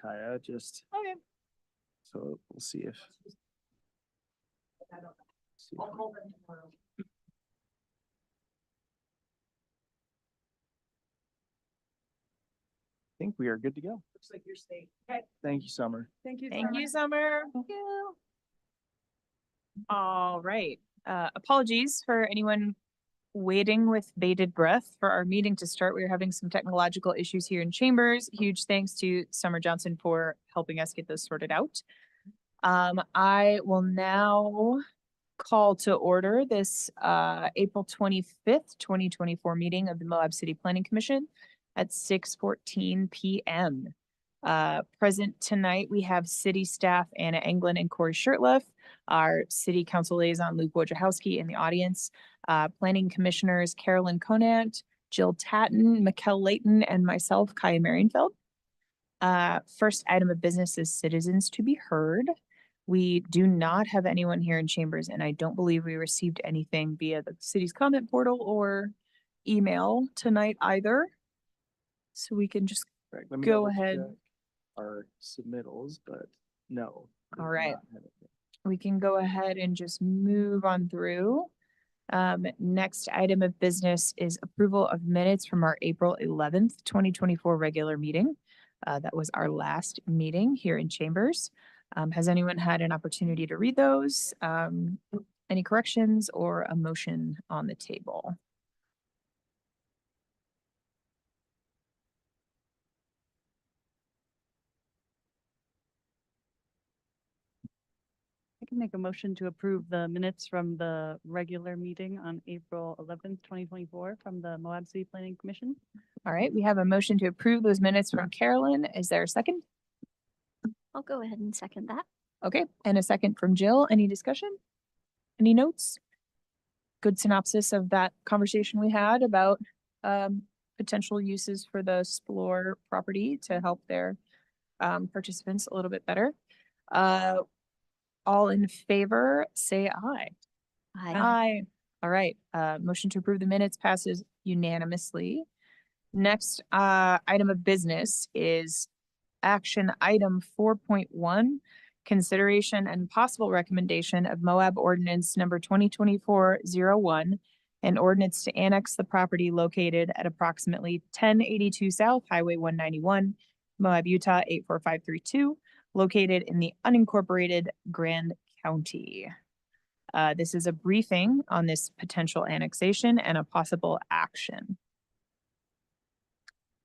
Kaya, just Okay. so we'll see if. see if- I'll call them tomorrow. I think we are good to go. Looks like you're staying. Okay. Thank you, Summer. Thank you. Thank you, Summer. Thank you. All right. Apologies for anyone waiting with bated breath for our meeting to start. We are having some technological issues here in chambers. Huge thanks to Summer Johnson for helping us get those sorted out. I will now call to order this April 25th, 2024 meeting of the Moab City Planning Commission at 6:14 p.m. Present tonight, we have city staff Anna Englund and Corey Shirtliff, our city council liaison Luke Wojciechowski in the audience, planning commissioners Carolyn Conant, Jill Tatton, Mikkel Layton, and myself, Kaya Marienfeld. First item of business is citizens to be heard. We do not have anyone here in chambers, and I don't believe we received anything via the city's comment portal or email tonight either. So we can just Correct. Let me go double ahead. check our submittals, but no. we All have right. not had anything. We can go ahead and just move on through. Next item of business is approval of minutes from our April 11th, 2024 regular meeting. That was our last meeting here in chambers. Has anyone had an opportunity to read those? Any corrections or a motion on the table? I can make a motion to approve the minutes from the regular meeting on April 11th, 2024 from the Moab City Planning Commission. All right, we have a motion to approve those minutes from Carolyn. Is there a second? I'll go ahead and second that. Okay, and a second from Jill. Any discussion? Any notes? Good synopsis of that conversation we had about potential uses for the Splore property to help their participants a little bit better. All in favor, say aye. Aye. All right, motion to approve the minutes passes unanimously. Next item of business is action item 4.1, consideration and possible recommendation of Moab ordinance number 2024-01, an ordinance to annex the property located at approximately 1082 South Highway 191, Moab, Utah 84532, located in the unincorporated Grand County. This is a briefing on this potential annexation and a possible action.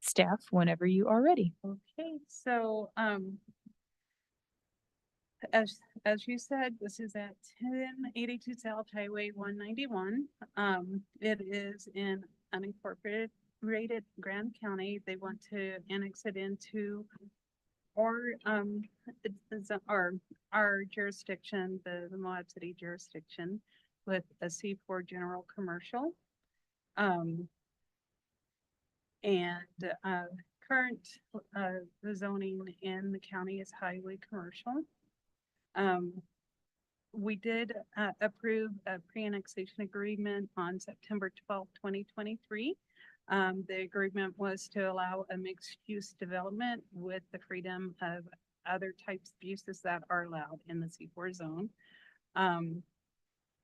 Staff, whenever you are ready. Okay, so, as you said, this is at 1082 South Highway 191. It is in unincorporated Grand County. They want to annex it into our jurisdiction, the Moab City jurisdiction, with a C4 general commercial. Current the zoning in the county is highway commercial. We did approve a pre-annexation agreement on September 12th, 2023. The agreement was to allow a mixed-use development with the freedom of other types of uses that are allowed in the C4 zone.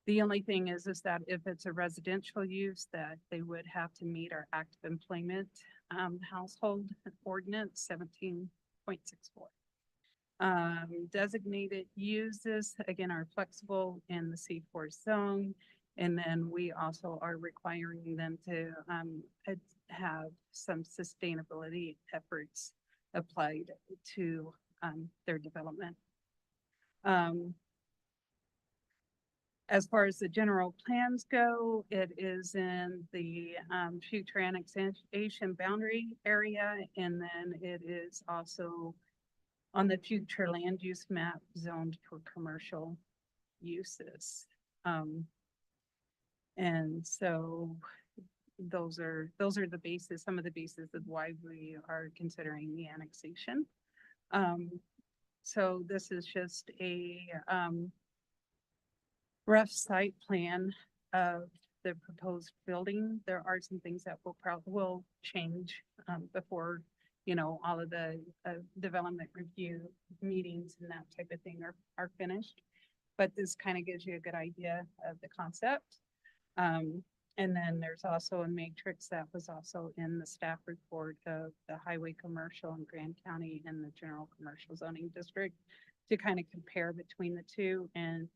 The only thing is that if it's a residential use, that they would have to meet our active employment household ordinance 17.64. Designated uses, again, are flexible in the C4 zone. And then we also are requiring them to have some sustainability efforts applied to their development. As far as the general plans go, it is in the future annexation boundary area, and then it is also on the future land use map zoned for commercial uses. And so those are the bases, some of the bases of why we are considering the annexation. So this is just a rough site plan of the proposed building. There are some things that will change before you know, all of the, development review meetings and that type of thing are finished. But this kind of gives you a good idea of the concept. And then there's also a matrix that was also in the staff report of the highway commercial in Grand County and the general commercial zoning district to kind of compare between the two. And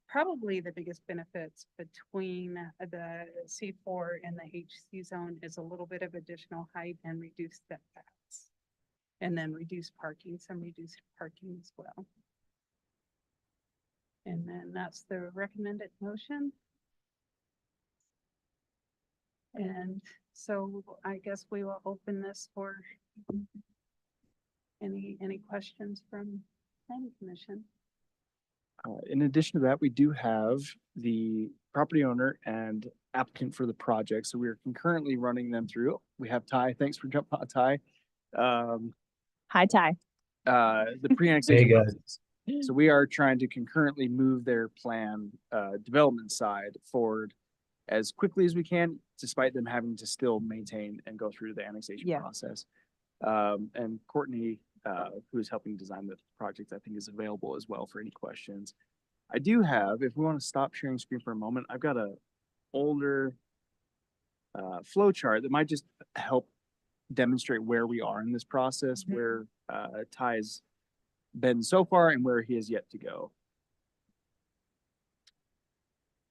probably the biggest benefits between the C4 and the HC zone is a little bit of additional height and reduced setbacks. And then reduced parking, some reduced parking as well. And then that's the recommended motion. And so I guess we will open this for any questions from planning commission. In addition to that, we do have the property owner and applicant for the project. So we are concurrently running them through. We have Ty. Thanks for jumping on, Ty. Hi, Ty. The pre-annexation Hey, guys. process. So we are trying to concurrently move their plan, development side forward as quickly as we can, despite them having to still maintain and go through the annexation Yeah. process. And Courtney, who is helping design the project, I think is available as well for any questions. I do have, if we want to stop sharing screen for a moment, I've got a older flow chart that might just help demonstrate where we are in this process, where Ty's been so far and where he has yet to go.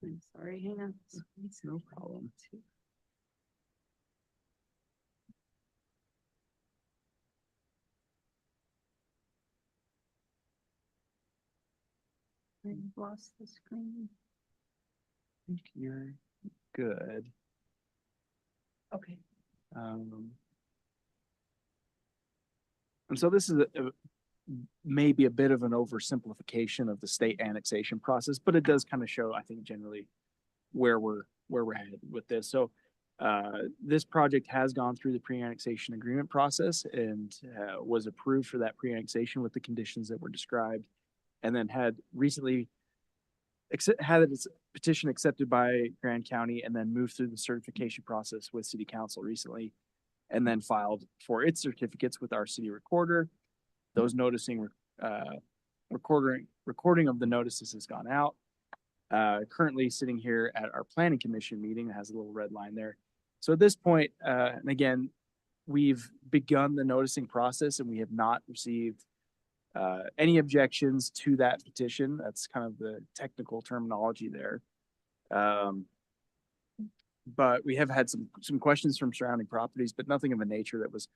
I'm sorry, hang on. No problem. I lost the screen. I think you're good. Okay. And so this is maybe a bit of an oversimplification of the state annexation process, but it does kind of show, I think, generally where we're headed with this. So this project has gone through the pre-annexation agreement process and was approved for that pre-annexation with the conditions that were described, and then had recently had its petition accepted by Grand County and then moved through the certification process with City Council recently, and then filed for its certificates with our city recorder. Those noticing recording of the notices has gone out. Currently sitting here at our planning commission meeting, it has a little red line there. So at this point, and again, we've begun the noticing process and we have not received any objections to that petition. That's kind of the technical terminology there. But we have had some questions from surrounding properties, but nothing of a nature that was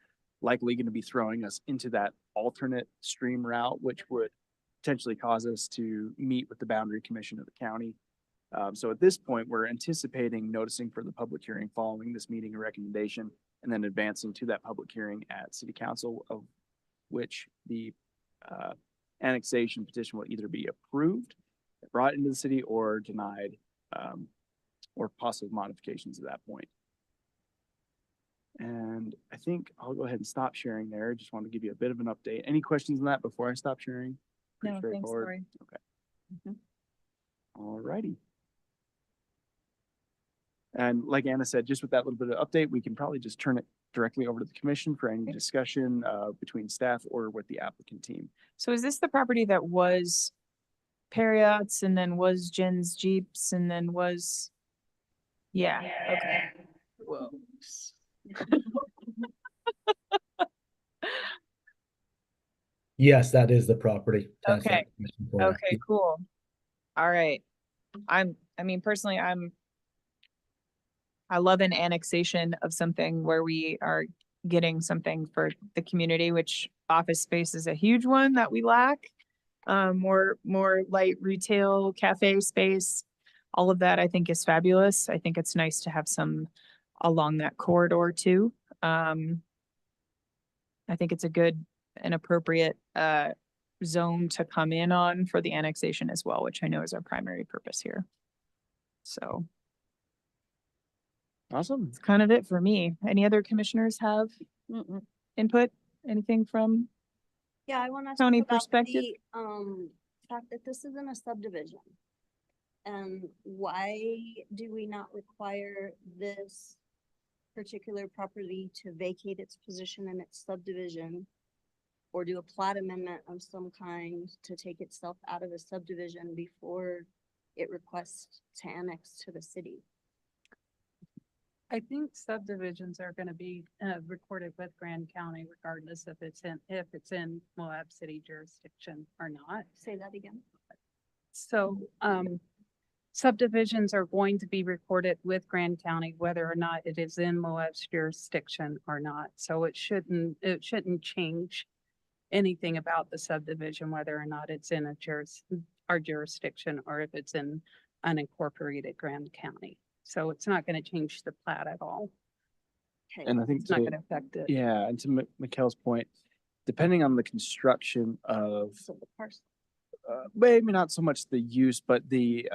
likely going to be throwing us into that alternate stream route, which would potentially cause us to meet with the boundary commission of the county. So at this point, we're anticipating noticing for the public hearing following this meeting and recommendation, and then advancing to that public hearing at City Council, of which the annexation petition will either be approved, brought into the city, or denied, or possible modifications at that point. And I think I'll go ahead and stop sharing there. Just want to give you a bit of an update. Any questions on that before I stop sharing? Pretty No, thanks, straightforward. Lori. Okay. All righty. And like Anna said, just with that little bit of update, we can probably just turn it directly over to the commission for any discussion between staff or with the applicant team. So is this the property that was Perriot's and then was Jen's Jeeps and then was? Yeah, okay. Whoa. Yes, that is the property. to answer Okay. that question for you. Okay, cool. All right. I mean, personally, I love an annexation of something where we are getting something for the community, which office space is a huge one that we lack. More light retail, cafe space, all of that I think is fabulous. I think it's nice to have some along that corridor too. I think it's a good and appropriate zone to come in on for the annexation as well, which I know is our primary purpose here. So Awesome. that's kind of it for me. Any other commissioners have input? Anything from? Yeah, I want to County talk about perspective? the fact that this isn't a subdivision. And why do we not require this particular property to vacate its position in its subdivision or do a plat amendment of some kind to take itself out of a subdivision before it requests to annex to the city. I think subdivisions are gonna be, recorded with Grand County regardless if it's in Moab City jurisdiction or not. Say that again. So, subdivisions are going to be recorded with Grand County, whether or not it is in Moab's jurisdiction or not. So it shouldn't change anything about the subdivision, whether or not it's in our jurisdiction or if it's in unincorporated Grand County. So it's not gonna change the plat at all. Okay. And I think It's not to, gonna affect it. yeah, and to Mikhail's point, depending on the construction of, So the parcel. maybe not so much the use, but the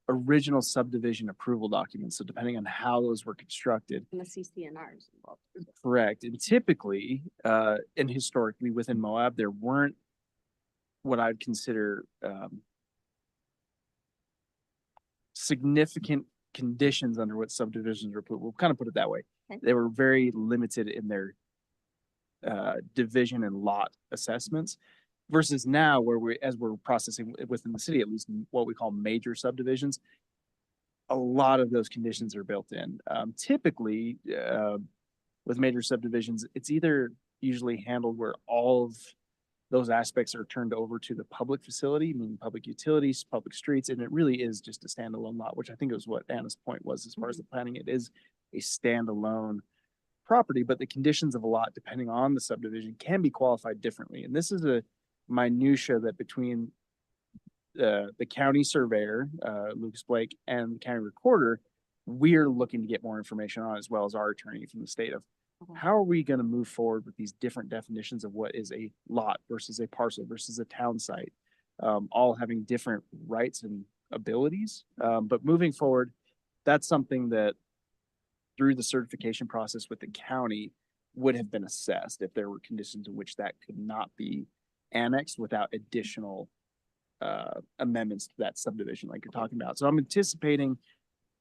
original subdivision approval documents. So depending on how those were constructed, And the CCNRs involved. correct. And typically, and historically within Moab, there weren't what I'd consider significant conditions under what subdivisions were put. We'll kind of put it that way. Okay. They were very limited in their division and lot assessments versus now where as we're processing within the city, at least what we call major subdivisions, a lot of those conditions are built in. Typically, with major subdivisions, it's either usually handled where all of those aspects are turned over to the public facility, meaning public utilities, public streets, and it really is just a standalone lot, which I think is what Anna's point was as far as the planning. It is a standalone property, but the conditions of a lot, depending on the subdivision, can be qualified differently. And this is a minutia that between the county surveyor, Lucas Blake, and the county recorder, we're looking to get more information on, as well as our attorney from the state of Okay. how are we going to move forward with these different definitions of what is a lot versus a parcel versus a town site, all having different rights and abilities. But moving forward, that's something that through the certification process with the county would have been assessed if there were conditions in which that could not be annexed without additional amendments to that subdivision like you're talking about. So I'm anticipating,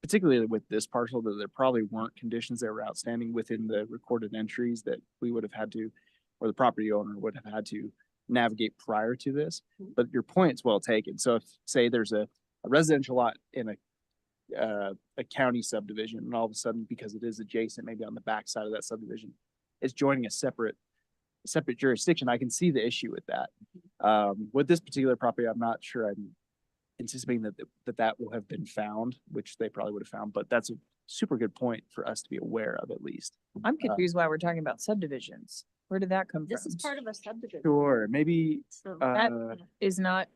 particularly with this parcel, that there probably weren't conditions that were outstanding within the recorded entries that we would have had to, or the property owner would have had to navigate prior to this. But your point's well taken. So if, say, there's a residential lot in a county subdivision, and all of a sudden, because it is adjacent, maybe on the backside of that subdivision, it's joining a separate jurisdiction, I can see the issue with that. With this particular property, I'm not sure I'm anticipating that will have been found, which they probably would have found, but that's a super good point for us to be aware of at least. I'm confused why we're talking about subdivisions. Where did that come from? This is part of a subdivision. Sure, maybe, So uh, Is not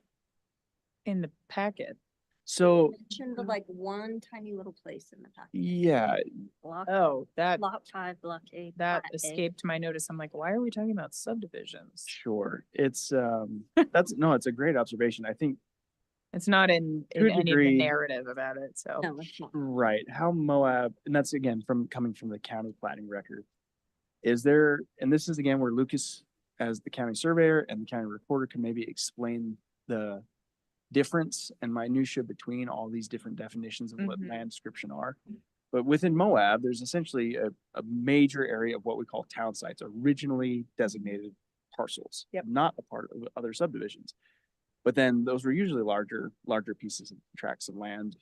in the packet. so, mentioned like one tiny little place in the packet. yeah, Block, Oh, that, block 5, block 8. that plat A. escaped my notice. I'm like, why are we talking about subdivisions? sure. It's, it's a great observation. I think, It's not in To a any of the degree. narrative about it, so. No, it's not. right, how Moab, and that's again, coming from the county plating record. Is there, and this is again where Lucas, as the county surveyor and the county recorder, can maybe explain the difference and minutia between all these different definitions of what Mhm. land description are. But within Moab, there's essentially a major area of what we call town sites, originally designated parcels. Yep. Not a part of other subdivisions. But then those were usually larger pieces of tracts of land,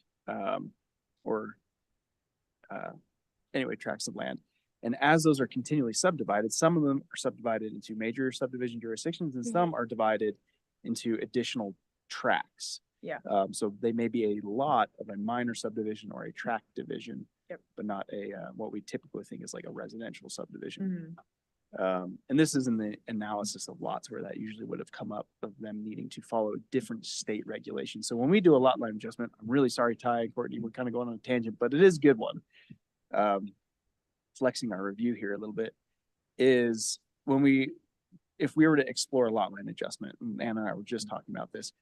tracts of land. And as those are continually subdivided, some of them are subdivided into major subdivision jurisdictions and some are divided into additional tracts. Yeah. So they may be a lot of a minor subdivision or a tract division. Yep. But not a, what we typically think is like a residential subdivision. Mhm. And this is in the analysis of lots where that usually would have come up of them needing to follow different state regulations. So when we do a lot line adjustment, I'm really sorry, Ty and Courtney, we're kind of going on a tangent, but it is a good one. Flexing our review here a little bit is if we were to explore a lot line adjustment, and Anna and I were just talking about this,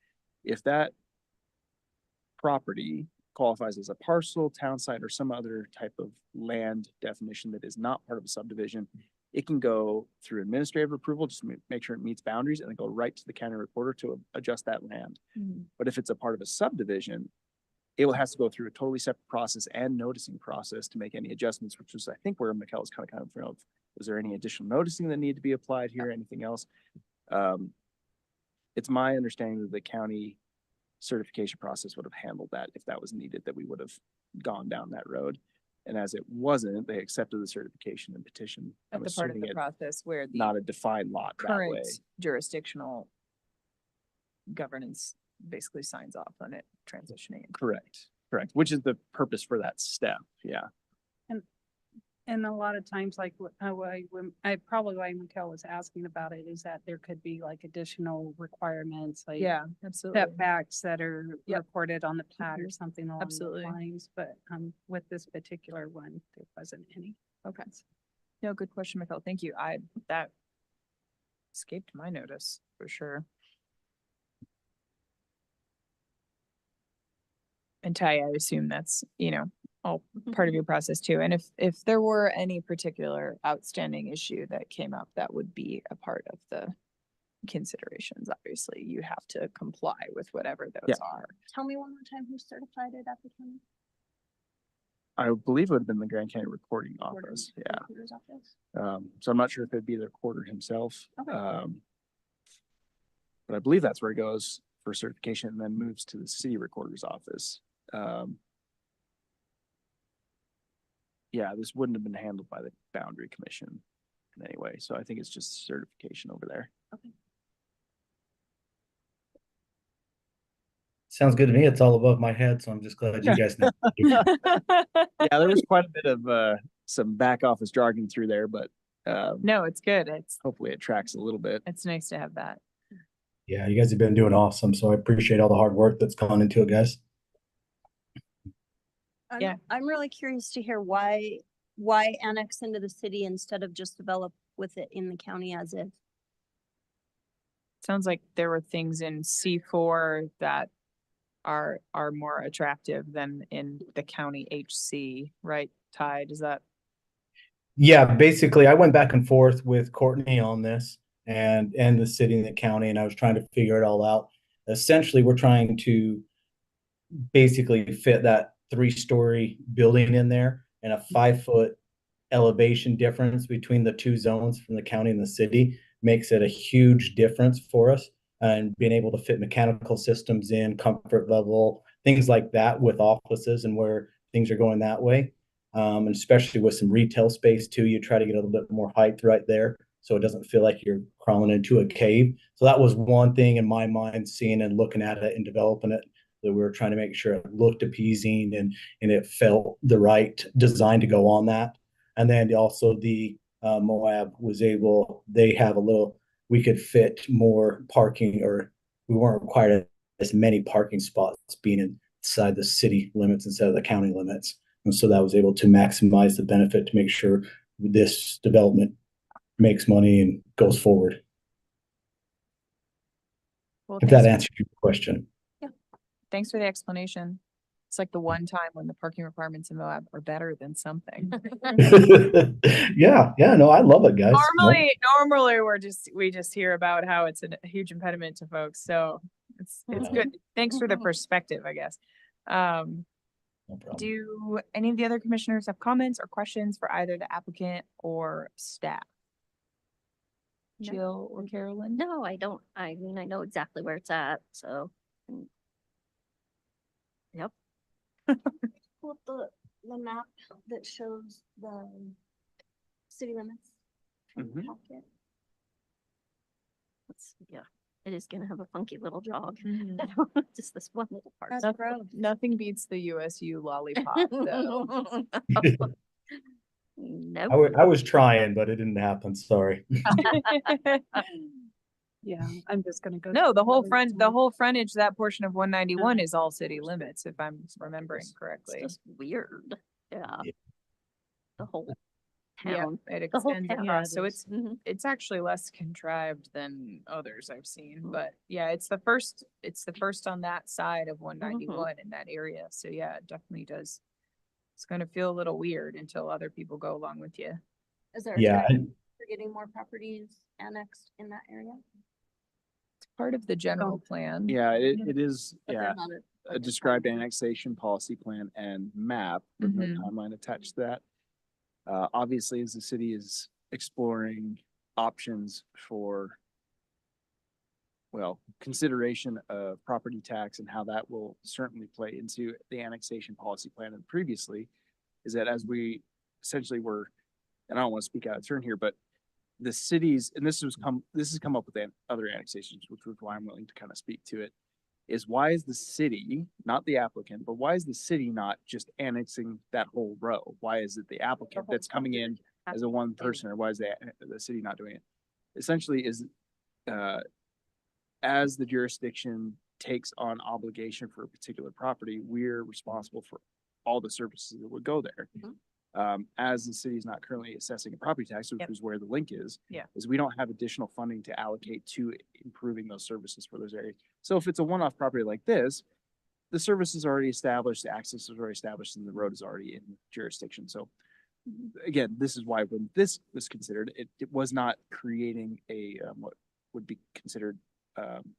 if that property qualifies as a parcel, town site, or some other type of land definition that is not part of a subdivision, it can go through administrative approval, just to make sure it meets boundaries, and then go right to the county recorder to adjust that land. Mhm. But if it's a part of a subdivision, it has to go through a totally separate process and noticing process to make any adjustments, which was, I think, where Mikkel was kind of coming from. Was there any additional noticing that needed to be applied here? Anything else? It's my understanding that the county certification process would have handled that if that was needed, that we would have gone down that road. And as it wasn't, they accepted the certification and petition. At I'm the part of assuming the it process where the not a defined lot that way. current jurisdictional governance basically signs off on it transitioning. Correct, correct, which is the purpose for that step, yeah. And a lot of times, like, probably why Mikkel was asking about it is that there could be like additional requirements, like Yeah, absolutely. setbacks that are Yep. reported on the plat or Mhm. something along those Absolutely. lines, but, with this particular one, there wasn't any. Okay. No, good question, Mikkel. Thank you. That escaped my notice for sure. And Ty, I assume that's, all part of your process too. And if there were any particular outstanding issue that came up, that would be a part of the considerations. Obviously, you have to comply with whatever those are. Tell me one more time who certified it at the county? I believe it would have been the Grand County Recording Recorder- Office, yeah. Recorder's office? So I'm not sure if it'd be the recorder himself. Okay. But I believe that's where it goes for certification and then moves to the city recorder's office. Yeah, this wouldn't have been handled by the Boundary Commission in any way, so I think it's just certification over there. Sounds good to me. It's all above my head, so I'm just glad you guys know. Yeah, there was quite a bit of some back office jargon through there, but No, it's good. hopefully it tracks a little bit. It's nice to have that. Yeah, you guys have been doing awesome, so I appreciate all the hard work that's gone into it, guys. Yeah. I'm really curious to hear why annex into the city instead of just develop with it in the county as if. Sounds like there were things in C4 that are more attractive than in the county HC, right? Ty, does that? Yeah, basically, I went back and forth with Courtney on this and the city and the county, and I was trying to figure it all out. Essentially, we're trying to basically fit that 3-story building in there and a 5-foot elevation difference between the two zones from the county and the city makes it a huge difference for us. And being able to fit mechanical systems in, comfort level, things like that with offices and where things are going that way. And especially with some retail space too, you try to get a little bit more height right there so it doesn't feel like you're crawling into a cave. So that was one thing in my mind, seeing and looking at it and developing it, that we were trying to make sure it looked appeasing and it felt the right design to go on that. And then also the Moab was able, we could fit more parking, or we weren't required as many parking spots being inside the city limits instead of the county limits. And so that was able to maximize the benefit to make sure this development makes money and goes forward. Well, If that answers your question. thanks for the explanation. It's like the one time when the parking requirements in Moab are better than something. Yeah, no, I love it, guys. Normally we just hear about how it's a huge impediment to folks. So it's good. Thanks for the perspective, I guess. No problem. Do any of the other commissioners have comments or questions for either the applicant or staff? No. Jill or Carolyn? No, I don't. I mean, I know exactly where it's at, so. Yep. Pull up the map that shows the city limits. from the Mhm. packet. Yeah, it is gonna have a funky little jog. Mhm. Just this one little part. That's gross. Nothing beats the USU lollipop though. Nope. I was trying, but it didn't happen. Sorry. Yeah, I'm just gonna go. No, through the whole one. frontage, that portion of 191 is all city limits, if I'm remembering It's correctly. just weird. Yeah. Yeah. The whole Yeah, town. it The whole extends town. across, so it's Mhm. it's actually less contrived than others I've seen, Mhm. but yeah, it's the first on that side of 191 in that area, so yeah, it definitely does. It's gonna feel a little weird until other people go along with you. Is there a Yeah, strategy for getting more properties annexed in that area? It's part of the general plan. Yeah, it is, But yeah. they're not a described annexation policy plan and map with no Mhm. timeline attached to that. Obviously, as the city is exploring options for, well, consideration of property tax and how that will certainly play into the annexation policy plan. And previously, is that as we essentially were, and I don't want to speak out of turn here, but the cities, and this has come up with other annexations, which was why I'm willing to kind of speak to it, is why is the city, not the applicant, but why is the city not just annexing that whole row? Why is it the applicant that's coming in as a one person, or why is the city not doing it? Essentially is, as the jurisdiction takes on obligation for a particular property, we're responsible for all the services that would go there. As the city is not currently assessing a property tax, which Yep. is where the link is, Yeah. is we don't have additional funding to allocate to improving those services for those areas. So if it's a one-off property like this, the service is already established, the access is already established, and the road is already in jurisdiction. So again, this is why when this was considered, it was not creating a, what would be considered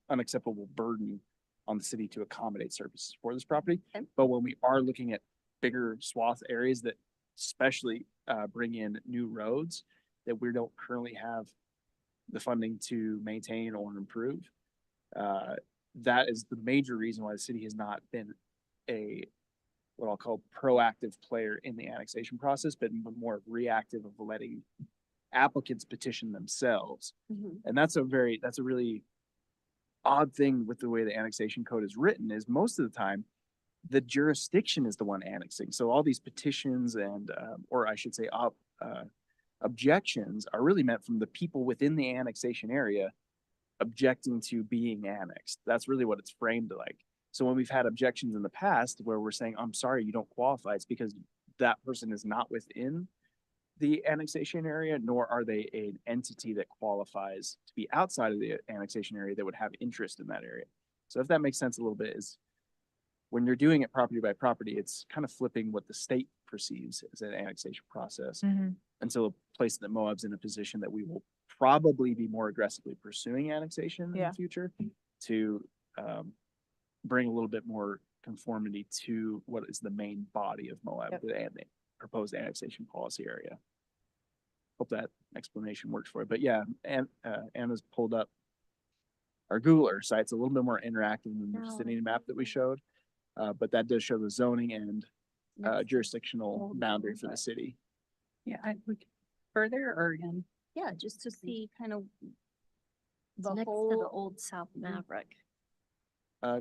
unacceptable burden on the city to accommodate services for this property. Okay. But when we are looking at bigger swath areas that especially bring in new roads that we don't currently have the funding to maintain or improve, that is the major reason why the city has not been a, what I'll call proactive player in the annexation process, but more reactive of letting applicants petition themselves. And that's a really odd thing with the way the annexation code is written, is most of the time the jurisdiction is the one annexing. So all these petitions and, or I should say, objections are really meant from the people within the annexation area objecting to being annexed. That's really what it's framed like. So when we've had objections in the past where we're saying, I'm sorry, you don't qualify, it's because that person is not within the annexation area, nor are they an entity that qualifies to be outside of the annexation area that would have interest in that area. So if that makes sense a little bit, is when you're doing it property by property, it's kind of flipping what the state perceives as an annexation process until a place that Moab's in a position that we will probably be more aggressively pursuing annexation in Yeah. the future to bring a little bit more conformity to what is the main body of Moab, Yep. the proposed annexation policy area. Hope that explanation works for you. But yeah, and Anna's pulled up our Google Earth site. It's a little bit more interactive than the No, city map that we showed. But that does show the zoning and jurisdictional Old boundary one, for the but- city. Yeah, further or again? Yeah, just to see kind of It's the next to the whole, old South Maverick.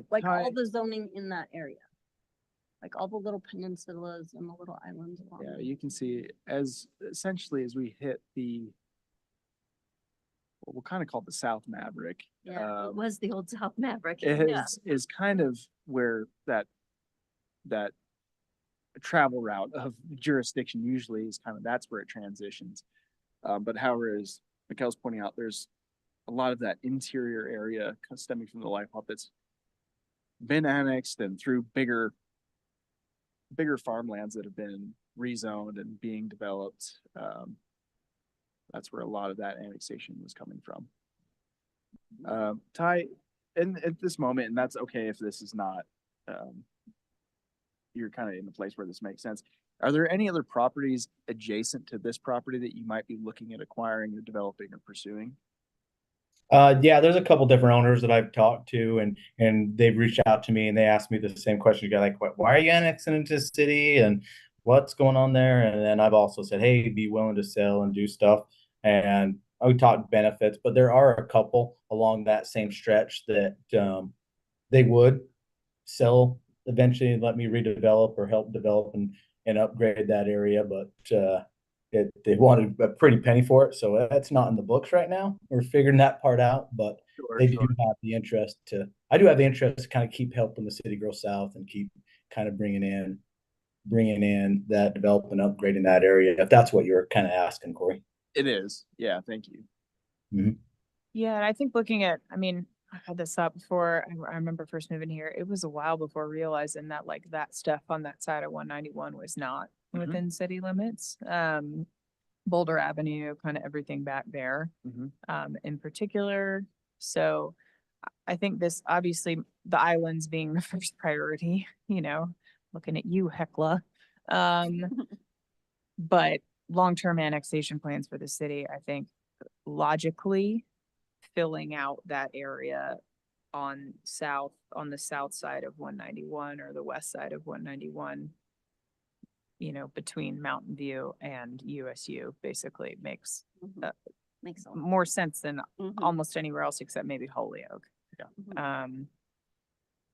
like Ty, all the zoning in that area. Like all the little peninsulas and the little islands along. yeah, there. you can see as essentially as we hit the, what we'll kind of call the South Maverick. Yeah, It was the old South Maverick. It Yeah. is kind of where that travel route of jurisdiction usually is kind of, that's where it transitions. But however, as Mikhail's pointing out, there's a lot of that interior area kind of stemming from the life hop that's been annexed and through bigger farmlands that have been rezoned and being developed. That's where a lot of that annexation was coming from. Ty, and at this moment, and that's okay if this is not, you're kind of in a place where this makes sense. Are there any other properties adjacent to this property that you might be looking at acquiring or developing or pursuing? Yeah, there's a couple different owners that I've talked to, and they've reached out to me and they asked me the same question. You like, why are you annexing into the city and what's going on there? And then I've also said, hey, be willing to sell and do stuff. And I would talk benefits, but there are a couple along that same stretch that they would sell eventually and let me redevelop or help develop and upgrade that area. But they wanted a pretty penny for it. So that's not in the books right now. We're figuring that part out, but they do have the interest I do have the interest to kind of keep helping the city grow south and keep kind of bringing in that development, upgrading that area. If that's what you're kind of asking, Corey. It is. Yeah, thank you. Yeah, and I think looking at, I mean, I've had this thought before. I remember first moving here. It was a while before realizing that like that stuff on that side of 191 was not Mhm. within city limits. Boulder Avenue, kind of everything back there, Mhm. in particular. So I think this, obviously, the islands being the first priority, looking at you, Hecla. But long-term annexation plans for the city, I think logically filling out that area on the south side of 191 or the west side of 191, between Mountain View and USU basically makes Mhm. Makes a lot. more sense than Mhm. almost anywhere else except maybe Holyoke. Mhm.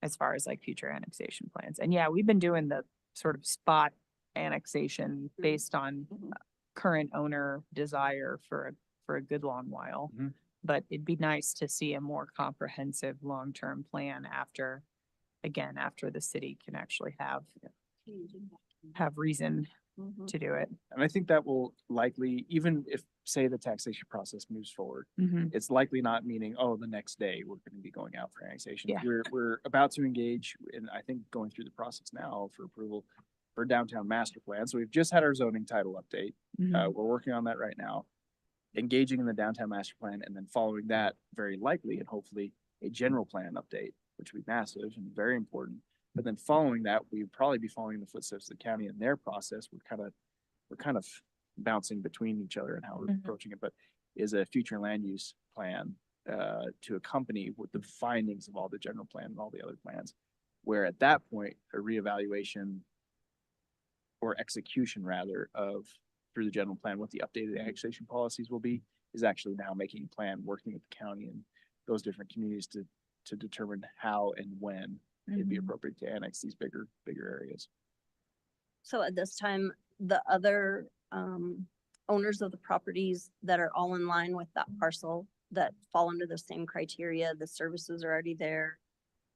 As far as like future annexation plans. And yeah, we've been doing the sort of spot annexation based on Mhm. current owner desire for a good long while. Mhm. But it'd be nice to see a more comprehensive long-term plan after the city can actually have reason Mhm. to do it. And I think that will likely, even if, say, the taxation process moves forward, it's likely not meaning, oh, the next day we're going to be going out for annexation. Yeah. We're about to engage, and I think going through the process now for approval for downtown master plan. So we've just had our zoning title update. Mhm. We're working on that right now. Engaging in the downtown master plan, and then following that, very likely and hopefully a general plan update, which would be massive and very important. But then following that, we'd probably be following the footsteps of the county in their process. We're kind of bouncing between each other and how we're Mhm. approaching it, but is a future land use plan to accompany with the findings of all the general plan and all the other plans. Where at that point, a reevaluation or execution rather of through the general plan, what the updated annexation policies will be, is actually now making a plan, working with the county and those different communities to determine how and when it'd be Mhm. appropriate to annex these bigger areas. So at this time, the other owners of the properties that are all in line with that parcel that fall under the same criteria, the services are already there.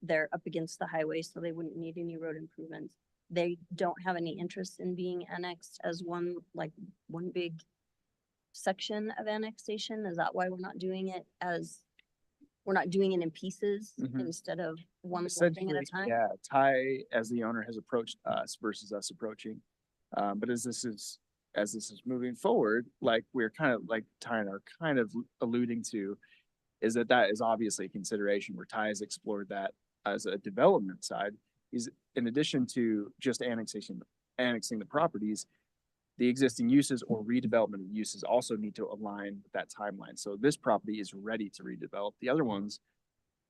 They're up against the highway, so they wouldn't need any road improvements. They don't have any interest in being annexed as one big section of annexation. Is that why we're not doing it in pieces Mhm. instead of one little thing at a Essentially, time? yeah, Ty, as the owner, has approached us versus us approaching. But as this is moving forward, like we're kind of like Ty and are kind of alluding to, is that is obviously a consideration where Ty has explored that as a development side. Is in addition to just annexing the properties, the existing uses or redevelopment of uses also need to align with that timeline. So this property is ready to redevelop. The other ones,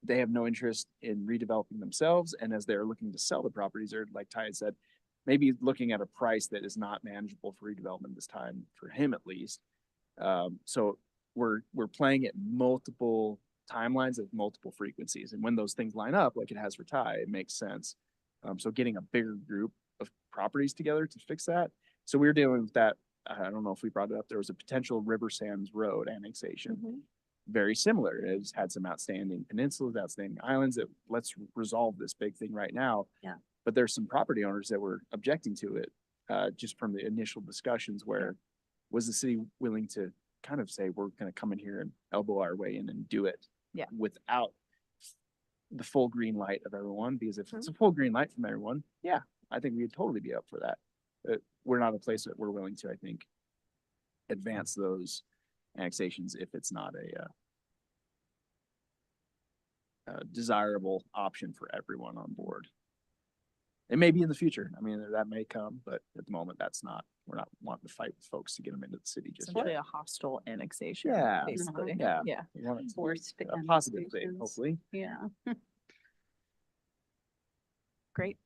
they have no interest in redeveloping themselves. And as they're looking to sell the properties, or like Ty had said, maybe looking at a price that is not manageable for redevelopment this time, for him at least. So we're playing at multiple timelines at multiple frequencies. And when those things line up, like it has for Ty, it makes sense. So getting a bigger group of properties together to fix that. So we're dealing with that. I don't know if we brought it up. There was a potential River Sands Road annexation. Mhm. Very similar. It's had some outstanding peninsulas, outstanding islands that let's resolve this big thing right now. Yeah. But there's some property owners that were objecting to it, just from the initial discussions where was the city willing to kind of say, we're going to come in here and elbow our way in and do it. Yeah. Without the full green light of everyone, because if it's a full green light from everyone, yeah, I think we'd totally be up for that. We're not a place that we're willing to, I think, advance those annexations if it's not a desirable option for everyone on board. It may be in the future. I mean, that may come, but at the moment, we're not wanting to fight with folks to get them into the city just Essentially yet. a hostile annexation, Yeah. basically. Yeah. Yeah. We want it to be Forced a positive thing, annexations. hopefully. Yeah. Great.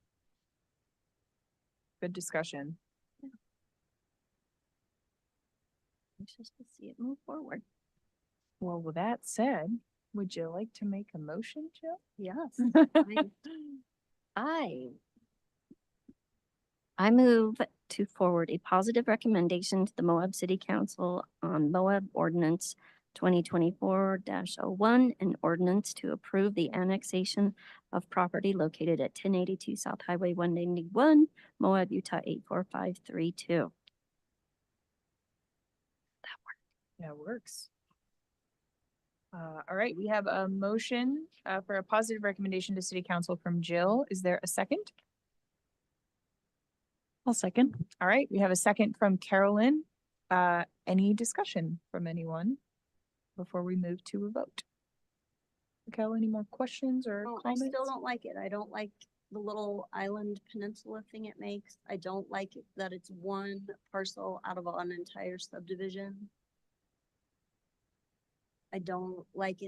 Good discussion. Anxious to see it move forward. Well, with that said, would you like to make a motion, Jill? Yes. I move to forward a positive recommendation to the Moab City Council on Moab Ordinance 2024-01, an ordinance to approve the annexation of property located at 1082 South Highway 191, Moab, Utah 84532. That works. All right, we have a motion for a positive recommendation to city council from Jill. Is there a second? I'll second. All right, we have a second from Carolyn. Any discussion from anyone before we move to a vote? Cal, any more questions or Oh, I comments? still don't like it. I don't like the little island peninsula thing it makes. I don't like it that it's one parcel out of an entire subdivision. I don't like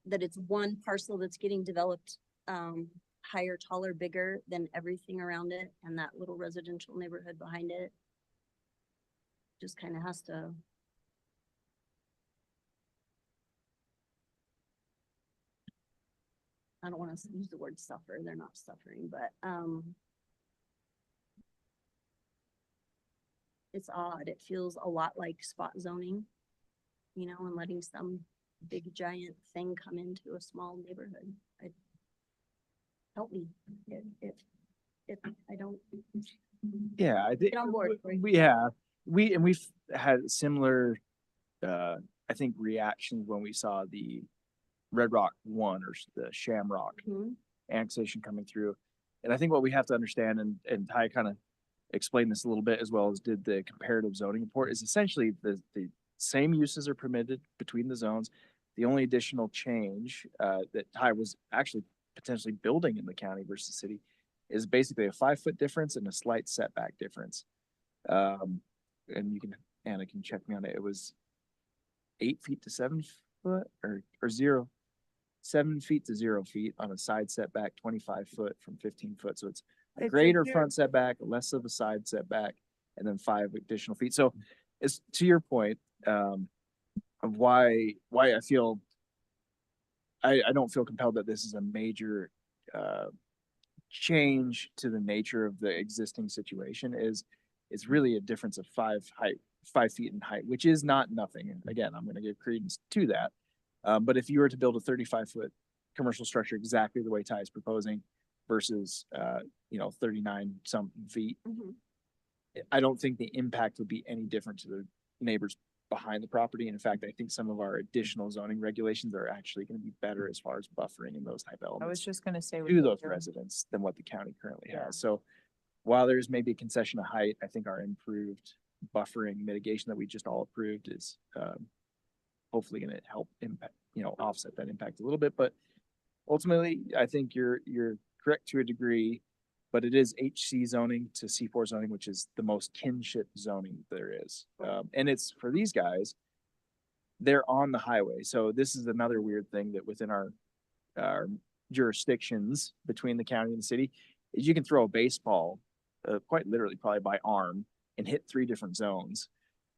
that it's one parcel that's getting developed, higher, taller, bigger than everything around it and that little residential neighborhood behind it. Just kind of has to. I don't want to use the word suffer. They're not suffering, but, it's odd. It feels a lot like spot zoning, you know, and letting some big giant thing come into a small neighborhood. Help me if I don't. Yeah, I think, Get on board, Corey. we've had similar, I think reactions when we saw the Red Rock one or the Shamrock Mhm. annexation coming through. And I think what we have to understand, and Ty kind of explained this a little bit as well as did the comparative zoning report, is essentially the same uses are permitted between the zones. The only additional change that Ty was actually potentially building in the county versus city is basically a 5-foot difference and a slight setback difference. And Anna can check me on it. It was 8 feet to 7 foot or 7 feet to 0 feet on a side setback, 25 foot from 15 foot. So it's a It's a greater zero- front setback, less of a side setback, and then 5 additional feet. So it's to your point, of why I feel I don't feel compelled that this is a major change to the nature of the existing situation. It's really a difference of 5 feet in height, which is not nothing. And again, I'm going to give credence to that. But if you were to build a 35-foot commercial structure exactly the way Ty is proposing versus 39 some feet, Mhm. I don't think the impact would be any different to the neighbors behind the property. And in fact, I think some of our additional zoning regulations are actually going to be better as far as buffering and those type I was elements just gonna say. to those residents than what the county currently Yeah. has. So while there's maybe a concession of height, I think our improved buffering mitigation that we just all approved is hopefully going to help impact, offset that impact a little bit. But ultimately, I think you're correct to a degree, but it is HC zoning to C4 zoning, which is the most kinship zoning there is. And it's for these guys, they're on the highway. So this is another weird thing that within our jurisdictions between the county and the city is you can throw a baseball, quite literally probably by arm, and hit 3 different zones.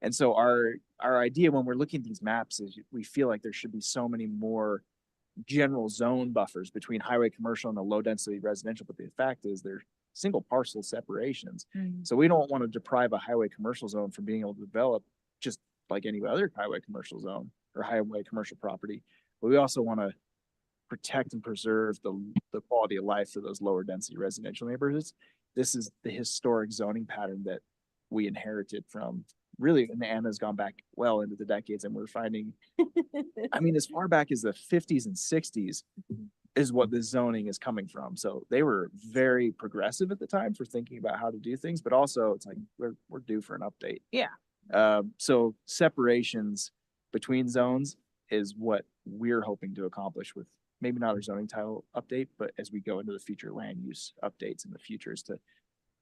And so our idea when we're looking at these maps is we feel like there should be so many more general zone buffers between highway commercial and the low density residential. But the fact is they're single parcel separations. Mhm. So we don't want to deprive a highway commercial zone from being able to develop just like any other highway commercial zone or highway commercial property. But we also want to protect and preserve the quality of life of those lower density residential neighborhoods. This is the historic zoning pattern that we inherited from really, and Anna's gone back well into the decades, and we're finding, I mean, as far back as the 50s and 60s is what the zoning is coming from. So they were very progressive at the time for thinking about how to do things, but also it's like we're due for an update. Yeah. So separations between zones is what we're hoping to accomplish with maybe not our zoning title update, but as we go into the future land use updates in the future is to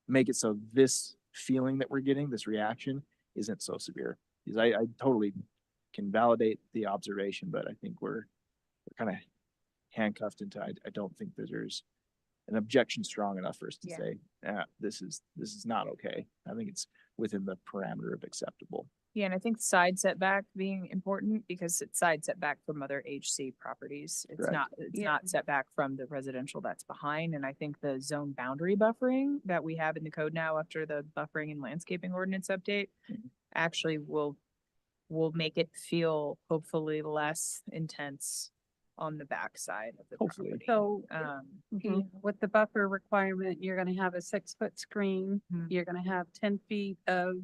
make it so this feeling that we're getting, this reaction, isn't so severe. Because I totally can validate the observation, but I think we're kind of handcuffed into, I don't think that there's an objection strong enough for us to Yeah. say, this is not okay. I think it's within the parameter of acceptable. Yeah, and I think side setback being important because it's side setback from other HC properties. It's Correct. not, it's Yeah. not setback from the residential that's behind. And I think the zone boundary buffering that we have in the code now after the buffering and landscaping ordinance update Mhm. actually will make it feel hopefully less intense on the backside of the Hopefully. property. So Mhm. with the buffer requirement, you're gonna have a 6-foot screen. Mhm. You're gonna have 10 feet of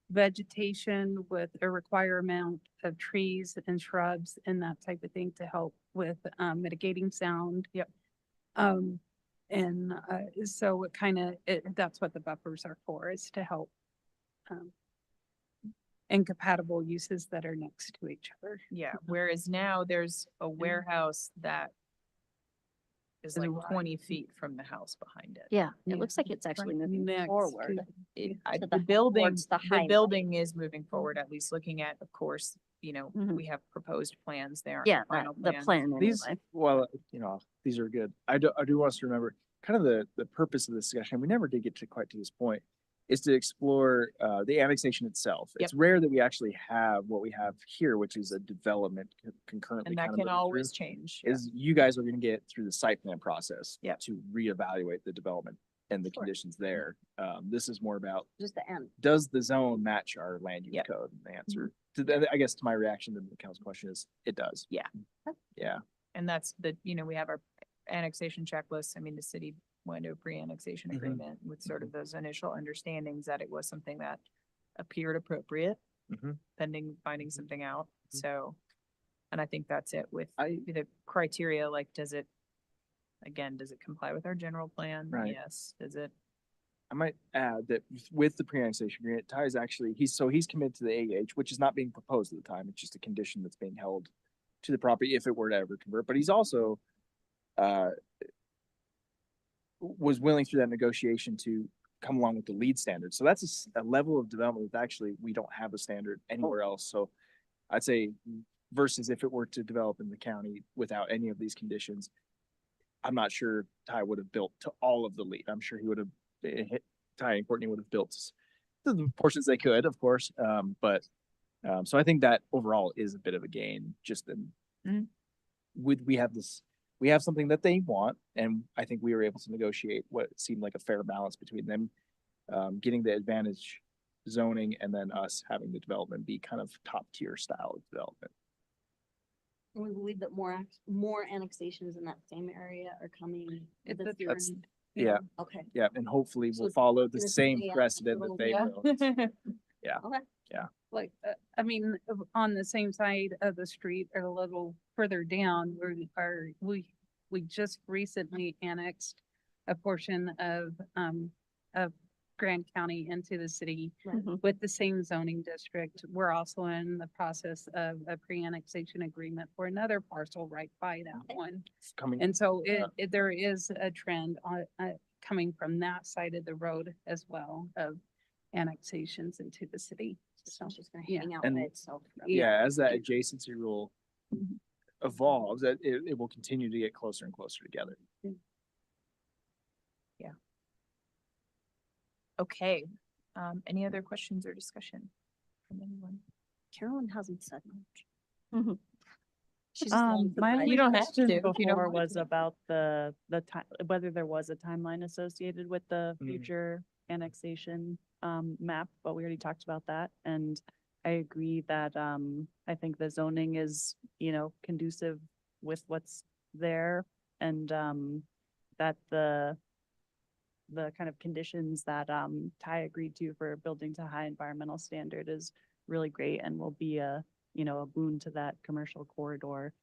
vegetation with a required amount of trees and shrubs and that type of thing to help with mitigating sound. Yep. And so it kind of, that's what the buffers are for, is to help incompatible uses that are next to each other. Yeah, whereas now there's a warehouse that is Is like wide. 20 feet from the house behind it. Yeah, Yeah. it looks like it's actually Right moving next forward. to- To The building, towards the the highway. building is moving forward, at least looking at, of course, Mhm. we have proposed plans there. Yeah, final the plans. plan These, anyway. well, these are good. I do want us to remember kind of the purpose of this discussion. We never did get to quite to this point, is to explore the annexation itself. It's rare that we actually have what we have here, which is a development concurrently. And that kind of can moving always through, change. yeah. Is you guys are going to get through the site plan process Yep. to reevaluate the development and the Sure. conditions there. This is more about, Just the end. does the zone match our land use Yep. code? And the answer to that, I guess, to my reaction to the council question is it does. Yeah. Yeah. And that's we have our annexation checklist. I mean, the city went to a pre-annexation Mhm. agreement with sort of those initial understandings that it was something that appeared appropriate, Mhm. pending finding something out. Mhm. So, and I think that's it with I, the criteria, like, does it comply with our general plan? Right. Yes. Does it? I might add that with the pre-annexation agreement, Ty is actually, he's committed to the AH, which is not being proposed at the time. It's just a condition that's being held to the property if it were to ever convert. But he's also was willing through that negotiation to come along with the lead standard. So that's a level of development that actually we don't have a standard anywhere else. So I'd say versus if it were to develop in the county without any of these conditions, I'm not sure Ty would have built to all of the lead. I'm sure he would have, Ty and Courtney would have built the portions they could, of course. So I think that overall is a bit of a gain, just in Mhm. we have something that they want, and I think we were able to negotiate what seemed like a fair balance between them getting the advantage zoning and then us having the development be kind of top tier style of development. And we believe that more annexations in that same area are coming. It's this a year. That's- trend. Yeah, Okay, yeah, and hopefully So we'll follow the gonna same stay out precedent little that they bit. will. okay. Like, I mean, on the same side of the street or a little further down, we just recently annexed a portion of Grand County into the city Right. with the same zoning district. We're also in the process of a pre-annexation agreement for another parcel right by that one. It's coming. And so Yeah. there is a trend on, coming from that side of the road as well of annexations into the city. So So, it's just gonna yeah. hang out And- by itself. forever. Yeah, as that adjacency rule evolves, it will continue to get closer and closer together. Okay. Any other questions or discussion from anyone? Carolyn hasn't said much. Mhm. She's just along for the My ride. only You don't have question to if you don't before want was to. about the time, whether there was a timeline associated with the Mm. future annexation map, but we already talked about that. And I agree that I think the zoning is, conducive with what's there and that the kind of conditions that Ty agreed to for building to high environmental standard is really great and will be a boon to that commercial corridor,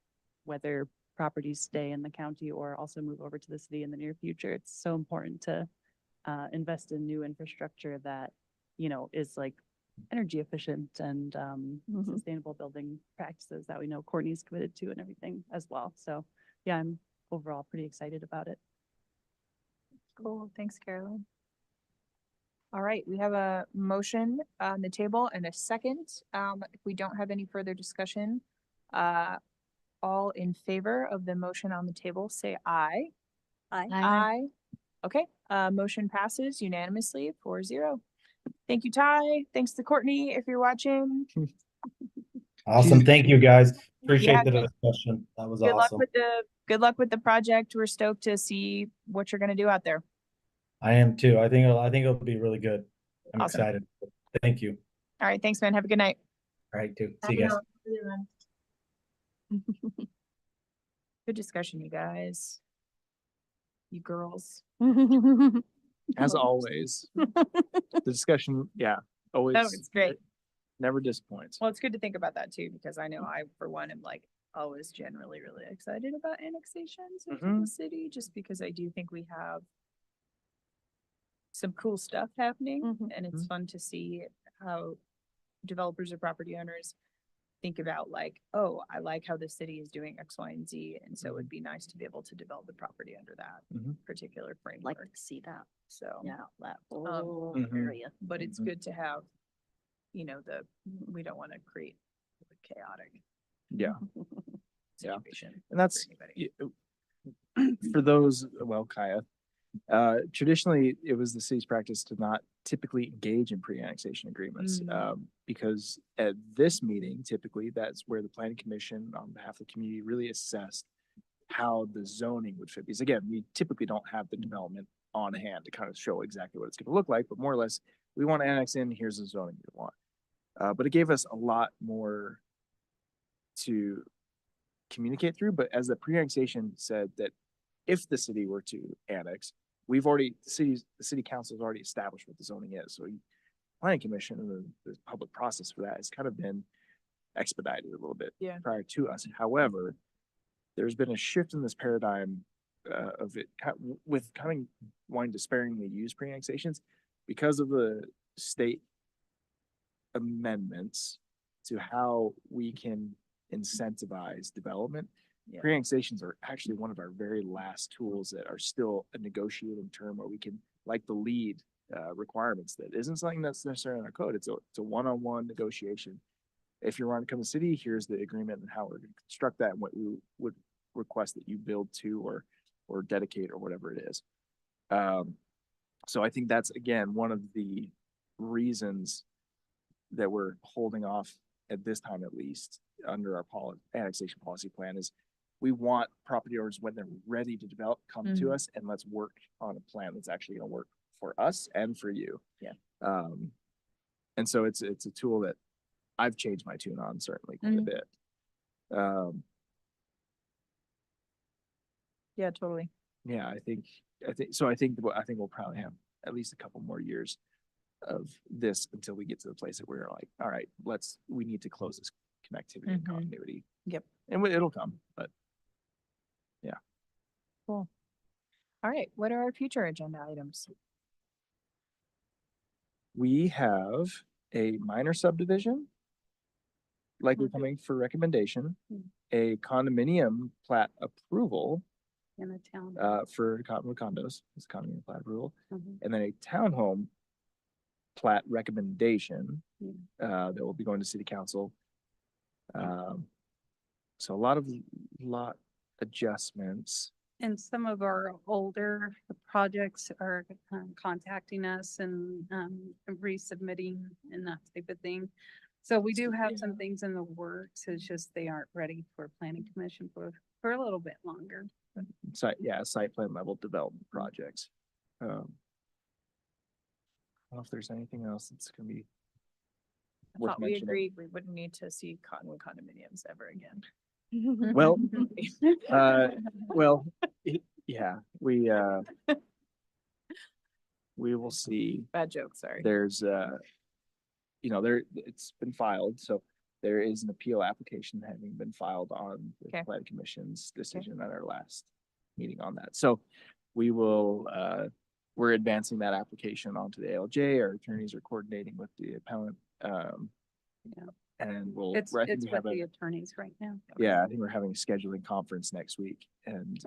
whether properties stay in the county or also move over to the city in the near future. It's so important to invest in new infrastructure that, is like energy efficient and Mhm. sustainable building practices that we know Courtney's committed to and everything as well. So yeah, I'm overall pretty excited about it. Cool. Thanks, Carolyn. All right, we have a motion on the table and a second. If we don't have any further discussion, all in favor of the motion on the table, say aye. Aye. Aye. Okay, motion passes unanimously 4-0. Thank you, Ty. Thanks to Courtney, if you're watching. Awesome. Thank you, guys. Appreciate Yeah, the discussion. That was Good luck awesome. with the project. We're stoked to see what you're gonna do out there. I am too. I think it'll be really good. I'm Awesome. excited. Thank you. All right, thanks, man. Have a good night. All right, too. See you guys. Good discussion, you guys. You girls. As always, the discussion, always. No, it's great. it Never disappoints. Well, it's good to think about that too, because I know I, for one, am like always generally really excited about annexations into the Mhm. city, just because I do think we have some cool stuff happening Mhm. and it's fun to see how developers or property owners think about like, oh, I like how the city is doing X, Y, and Z, and so it'd be nice to be able to develop the property under that Mhm. particular Like framework. to see that, So, yeah, that whole Mhm. area. but it's Mhm. good to have, we don't want to create a chaotic Yeah. Yeah. situation. And that's, for anybody. for those, well, Kaya, traditionally, it was the city's practice to not typically engage in pre-annexation agreements. Because at this meeting, typically, that's where the planning commission on behalf of the community really assessed how the zoning would fit. Because again, we typically don't have the development on hand to kind of show exactly what it's gonna look like, but more or less, we want to annex in, here's the zoning we want. But it gave us a lot more to communicate through, but as the pre-annexation said that if the city were to annex, the city council has already established what the zoning is, so planning commission and the public process for that has kind of been expedited a little bit Yeah. prior to us. However, there's been a shift in this paradigm of it with kind of wanting to sparingly use pre-annexations because of the state amendments to how we can incentivize development. Yeah. Pre-annexations are actually one of our very last tools that are still a negotiating term where we can, like the lead requirements, that isn't something that's necessarily in our code. It's a one-on-one negotiation. If you're running to come to city, here's the agreement and how we're going to construct that and what we would request that you build to or dedicate or whatever it is. So I think that's, again, one of the reasons that we're holding off at this time, at least under our annexation policy plan, is we want property owners, when they're ready to develop, come to us and let's work on a plan that's actually gonna work for us and for you. Yeah. And so it's a tool that I've changed my tune on certainly quite a Mhm. bit. Yeah, totally. Yeah, I think we'll probably have at least a couple more years of this until we get to the place that we're like, all right, we need to close this connectivity and Mhm. continuity. Yep. And it'll come, but Cool. All right, what are our future agenda items? we have a minor subdivision likely Mhm. coming for recommendation, Mhm. a condominium plat approval In a town. for condos, it's condominium plat approval, Mhm. and then a townhome plat recommendation Mm. that will be going to city council. So a lot adjustments. And some of our older projects are contacting us and resubmitting and that type of thing. So we do have some things in the works. It's just they aren't ready for planning commission for a little bit longer. Site plan level development projects. I don't know if there's anything else that's gonna be I worth thought we mentioning. agreed we wouldn't need to see Cottonwood condominiums ever again. Well, well, yeah, we will see. Bad joke, sorry. There's it's been filed, so there is an appeal application having been filed on the Okay. planning commission's decision at our last meeting on that. So we will, we're advancing that application onto the ALJ. Our attorneys are coordinating with the appellant. Yeah. And we'll, It's I think we with have the a, attorneys right now. yeah, I think we're having a scheduling conference next week. And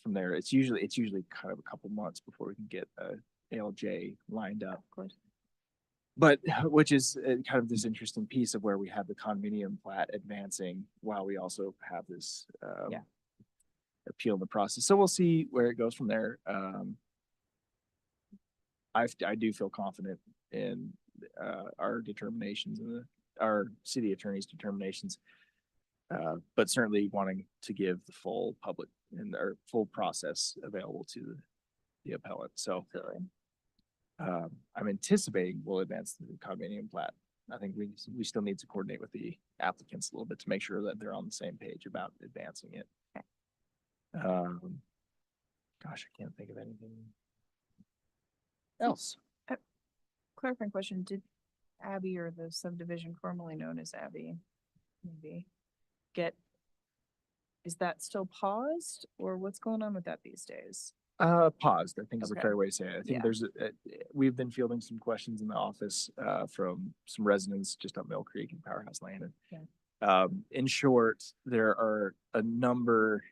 from there, it's usually kind of a couple months before we can get a ALJ lined up. Of course. But which is kind of this interesting piece of where we have the condominium plat advancing while we also have this Yeah. appeal in the process. So we'll see where it goes from there. I do feel confident in our determinations and our city attorney's determinations. But certainly wanting to give the full public and our full process available to the appellant. So Absolutely. I'm anticipating we'll advance the condominium plat. I think we still need to coordinate with the applicants a little bit to make sure that they're on the same page about advancing it. Okay. Gosh, I can't think of anything else. Clarifying question, did Abby, or the subdivision formerly known as Abby, maybe is that still paused, or what's going on with that these days? Paused, I think is a Okay. fair way to say it. I think Yeah. there's, we've been fielding some questions in the office, from some residents just up Mill Creek and Powerhouse Landing. In short, there are a number,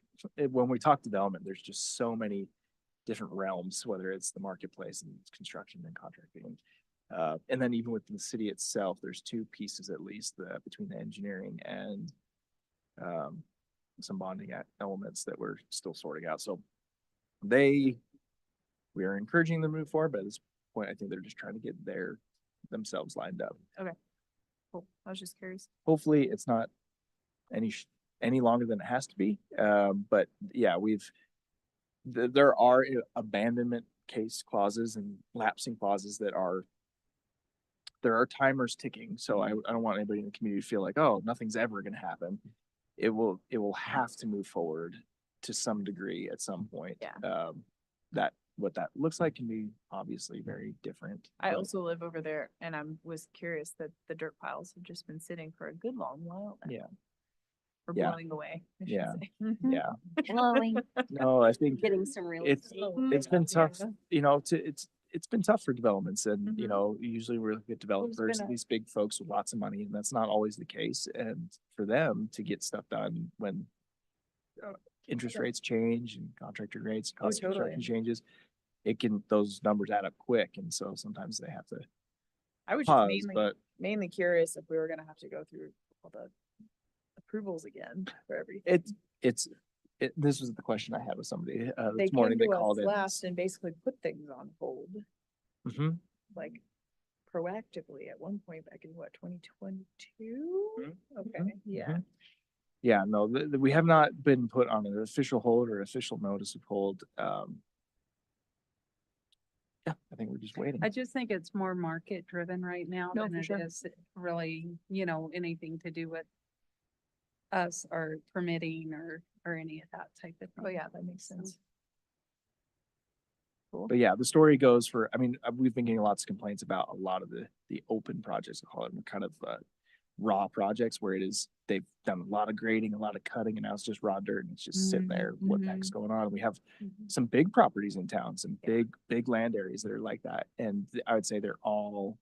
when we talk development, there's just so many different realms, whether it's the marketplace and construction and contracting. And then even within the city itself, there's two pieces at least, between the engineering and some bonding elements that we're still sorting out. So we are encouraging them to move forward, but at this point, I think they're just trying to get themselves lined up. Cool. I was just curious. Hopefully, it's not any longer than it has to be. But yeah, there are abandonment case clauses and lapsing clauses there are timers ticking. So I don't want anybody in the community to feel like, oh, nothing's ever going to happen. It will have to move forward to some degree at some point. Yeah. What that looks like can be obviously very different. I but also live over there and was curious that the dirt piles have just been sitting for a good long while. now. Yeah. Or Yeah. blowing away, I should Yeah. say. Yeah, Blowing, no, I think getting some real it's estate. it's been tough, it's been tough for developments and, Mhm. usually we're looking at There's developers, been a- these big folks with lots of money, and that's not always the case. And for them to get stuff done when interest rates change and contractor rates, Oh, cost of construction totally. changes, those numbers add up quick. And so sometimes they have to I was just pause, but mainly curious if we were gonna have to go through all the approvals again for everything. this was the question I had with somebody, They this morning. came They to us called in. last and basically put things on hold, Mhm. like proactively at one point back in what, 2022? Mhm. Okay, yeah. Mhm. Yeah, no, we have not been put on an official hold or official notice of hold. Yeah, I think we're just waiting. I just think it's more market driven right now No, than for it sure. is really, anything to do with us or permitting or any of that type of thing. Oh, yeah, that makes sense. But yeah, the story goes we've been getting lots of complaints about a lot of the open projects, I call it, kind of raw projects where they've done a lot of grading, a lot of cutting, and now it's just raw dirt and it's just sitting there. What the heck's going on? And we have some big properties in town, some big land areas that are like that. And I would say they're all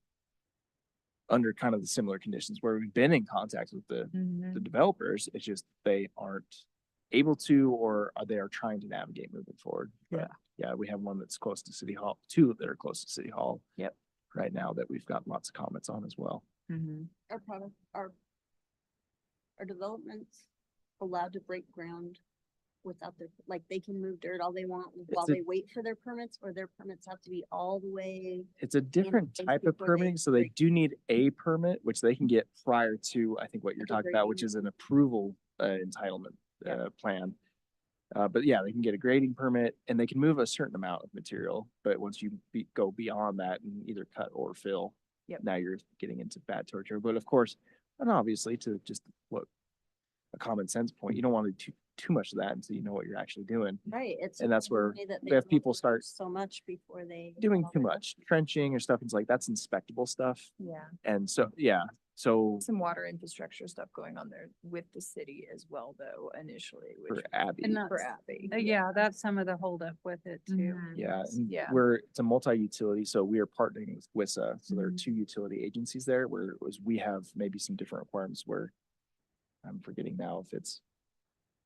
under kind of the similar conditions where we've been in contact with the developers. It's just they aren't able to, or they are trying to navigate moving forward. But yeah, we have one that's close to City Hall, two that are close to City Hall. Yep. Right now that we've got lots of comments on as well. Our product, our developments allowed to break ground without they can move dirt all they want while a- they wait for their permits, or their permits have to be all the way. It's a different place type of before they permitting, so they break. do need a permit, which they can get prior to, I think what you're The talking about, which grading. is an approval entitlement plan. But yeah, they can get a grading permit and they can move a certain amount of material, but once you go beyond that and either cut or fill, Yep. now you're getting into bad territory. But of course, and obviously to just a common sense point, you don't want to do too much of that until you know what you're actually doing. Right, it's. And that's where okay that we they have don't people want start so much before they. Doing all too their- much trenching or stuff. It's like, that's inspectable stuff. Yeah. And so, yeah, so Some water infrastructure stuff going on there with the city as well, though, initially, for which Abby. And for that's, Abby. yeah, that's some of the holdup with it too. Mhm. Yeah, and Yeah. it's a multi-utility, so we are partnering with WISA, so there are Mhm. two utility agencies there, we have maybe some different requirements where I'm forgetting now if it's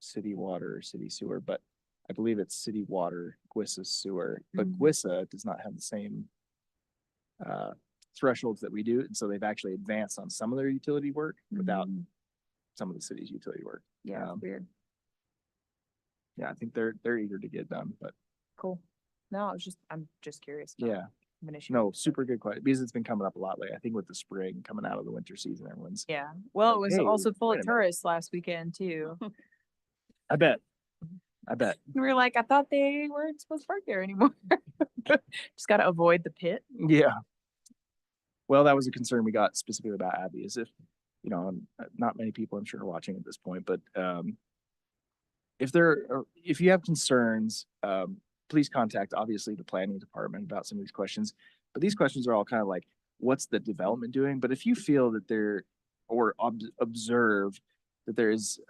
city water or city sewer, but I believe it's city water, WISA sewer, but Mhm. WISA does not have the same thresholds that we do, and so they've actually advanced on some of their utility work without Mhm. some of the city's utility work. Yeah, it's weird. Yeah, I think they're eager to get done, but Cool. No, I'm just curious. about yeah. an issue. No, super good question, because it's been coming up a lot lately. I think with the spring coming out of the winter season, everyone's, Yeah, well, it Like, was hey, also full wait of a minute. tourists last weekend too. I bet. We were like, I thought they weren't supposed to park there anymore. Just gotta avoid the pit. Yeah. Well, that was a concern we got specifically about Abby, is not many people I'm sure are watching at this point, but if you have concerns, please contact obviously the planning department about some of these questions. But these questions are all kind of like, what's the development doing? But if you feel that observe that there is,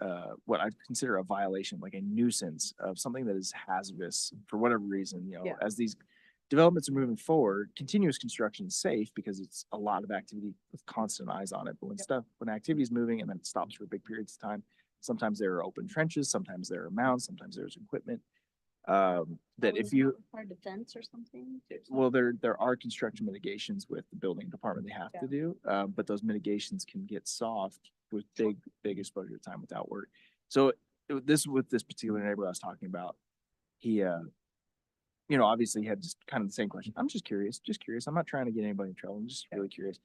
what I'd consider a violation, like a nuisance of something that is hazardous for whatever reason, you know, Yeah. as these developments are moving forward, continuous construction is safe because it's a lot of activity with constant eyes on it. But when activity is moving and then it stops for big periods of time, sometimes there are open trenches, sometimes there are mounds, sometimes there's equipment. That if you, Our defense or something? well, there are construction mitigations with the building department they have to do, but those mitigations can get soft with big exposure to time without work. So with this particular neighbor I was talking about, he, you know, obviously he had just kind of the same question. I'm just curious. I'm not trying to get anybody in trouble. I'm just really curious.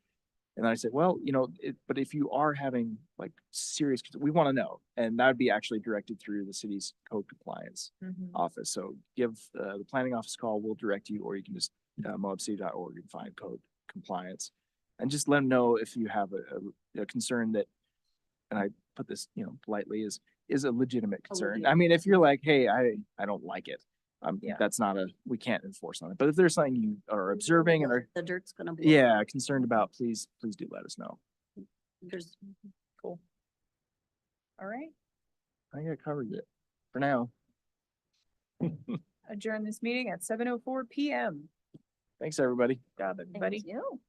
And I said, well, you know, but if you are having like serious, we want to know, and that would be actually directed through the city's code compliance office. So give the planning office a call, we'll direct you, or you can just moabcity.org and find code compliance. And just let them know if you have a concern that, and I put this, you know, politely, is a legitimate concern. I mean, if you're like, hey, I don't like it, Yeah. that's not we can't enforce on it. But if there's something you are observing and are, The dirt's gonna blow. yeah, concerned about, please do let us know. There's Cool. All right, I think I covered it for now. adjourn this meeting at 7:04 PM. Thanks, everybody. Job, everybody. Thank you.